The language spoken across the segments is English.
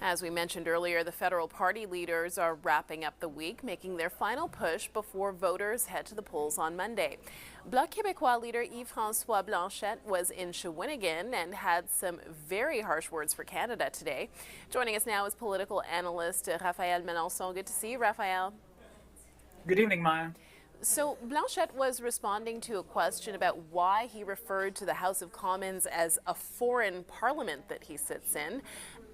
As we mentioned earlier, the federal party leaders are wrapping up the week, making their final push before voters head to the polls on Monday. Bloc Québécois leader Yves-François Blanchet was in Shawinigan and had some very harsh words for Canada today. Joining us now is political analyst Raphael Melancon. Good to see you, Raphael. Good evening, Maya. So Blanchet was responding to a question about why he referred to the House of Commons as a foreign parliament that he sits in.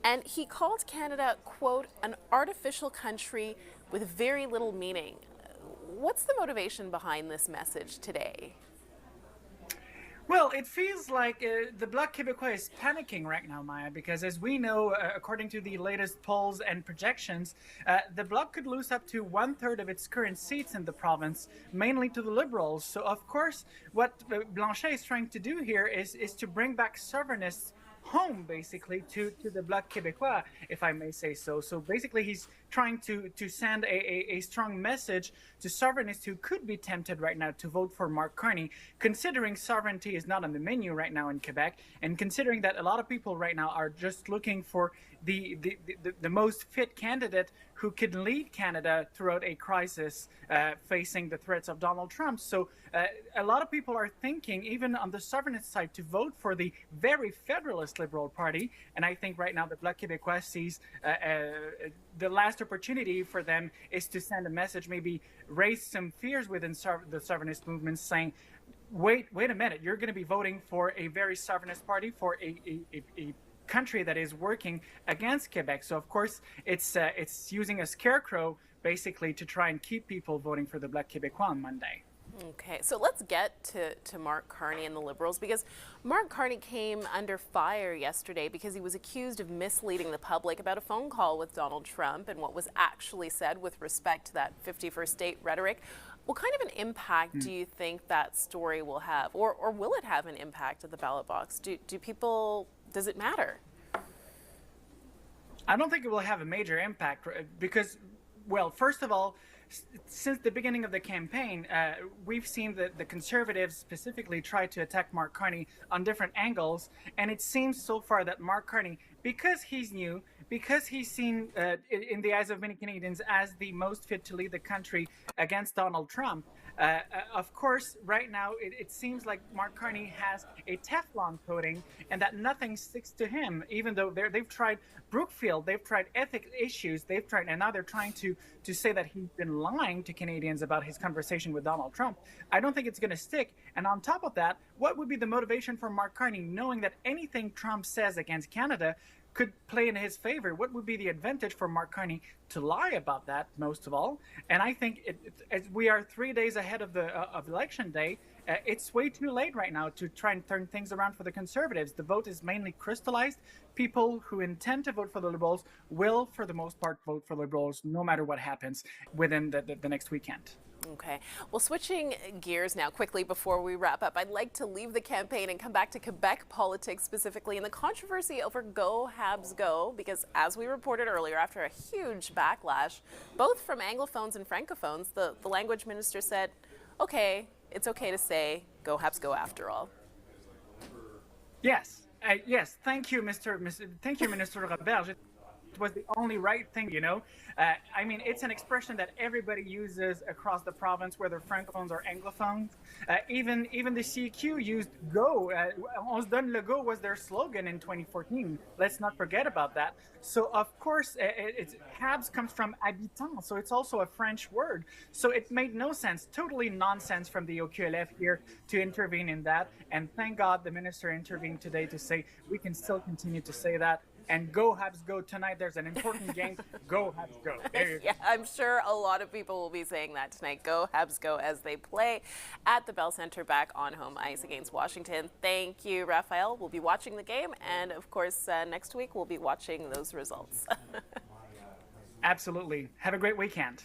And he called Canada, quote, an artificial country with very little meaning. What's the motivation behind this message today? Well, it feels like the Bloc Québécois is panicking right now, Maya, because as we know, according to the latest polls and projections, the Bloc could lose up to 1/3 of its current seats in the province, mainly to the Liberals. So, of course, what Blanchet is trying to do here is to bring back sovereignists home, basically, to the Bloc Québécois, if I may say so. So basically, he's trying to send a strong message to sovereignists who could be tempted right now to vote for Mark Carney, considering sovereignty is not on the menu right now in Quebec, and considering that a lot of people right now are just looking for the most fit candidate who could lead Canada throughout a crisis facing the threats of Donald Trump. So a lot of people are thinking, even on the sovereignist side, to vote for the very federalist Liberal Party. And I think right now the Bloc Québécois sees the last opportunity for them is to send a message, maybe raise some fears within the sovereignist movement, saying, wait a minute, you're going to be voting for a very sovereignist party, for a country that is working against Quebec. So of course it's using a scarecrow basically to try and keep people voting for the Bloc Québécois on Monday. Okay, so let's get to Mark Carney and the Liberals, because Mark Carney came under fire yesterday because he was accused of misleading the public about a phone call with Donald Trump and what was actually said with respect to that 51st state rhetoric. What kind of an impact do you think that story will have, or will it have an impact at the ballot box? Does it matter? I don't think it will have a major impact because, well, first of all, since the beginning of the campaign, we've seen that the Conservatives specifically try to attack Mark Carney on different angles. And it seems so far that Mark Carney, because he's new, because he's seen in the eyes of many Canadians as the most fit to lead the country against Donald Trump, of course, right now, it seems like Mark Carney has a Teflon coating and that nothing sticks to him, even though they've tried Brookfield, they've tried ethics issues, and now they're trying to say that he's been lying to Canadians about his conversation with Donald Trump. I don't think it's going to stick. And on top of that, what would be the motivation for Mark Carney, knowing that anything Trump says against Canada could play in his favor? What would be the advantage for Mark Carney to lie about that, most of all? And I think as we are 3 days ahead of election day, it's way too late right now to try and turn things around for the Conservatives. The vote is mainly crystallized. People who intend to vote for the Liberals will, for the most part, vote for Liberals no matter what happens within the next weekend. Okay. Well, switching gears now quickly before we wrap up, I'd like to leave the campaign and come back to Quebec politics specifically and the controversy over Go Habs Go, because as we reported earlier, after a huge backlash, both from Anglophones and Francophones, the language minister said, okay, it's okay to say Go Habs Go after all. Yes. Yes. Thank you, Minister Robert. It was the only right thing, you know. I mean, it's an expression that everybody uses across the province, whether francophones or anglophones. Even the CQ used go. On se donne le go was their slogan in 2014. Let's not forget about that. So, of course, Habs comes from habitant, so it's also a French word. So it made no sense, totally nonsense from the OQLF here to intervene in that. And thank God the minister intervened today to say we can still continue to say that. And Go Habs Go tonight. There's an important game. Go Habs Go. There you go. Yeah, I'm sure a lot of people will be saying that tonight. Go Habs Go as they play at the Bell Center back on home ice against Washington. Thank you, Raphael. We'll be watching the game. And, of course, next week we'll be watching those results. Absolutely. Have a great weekend.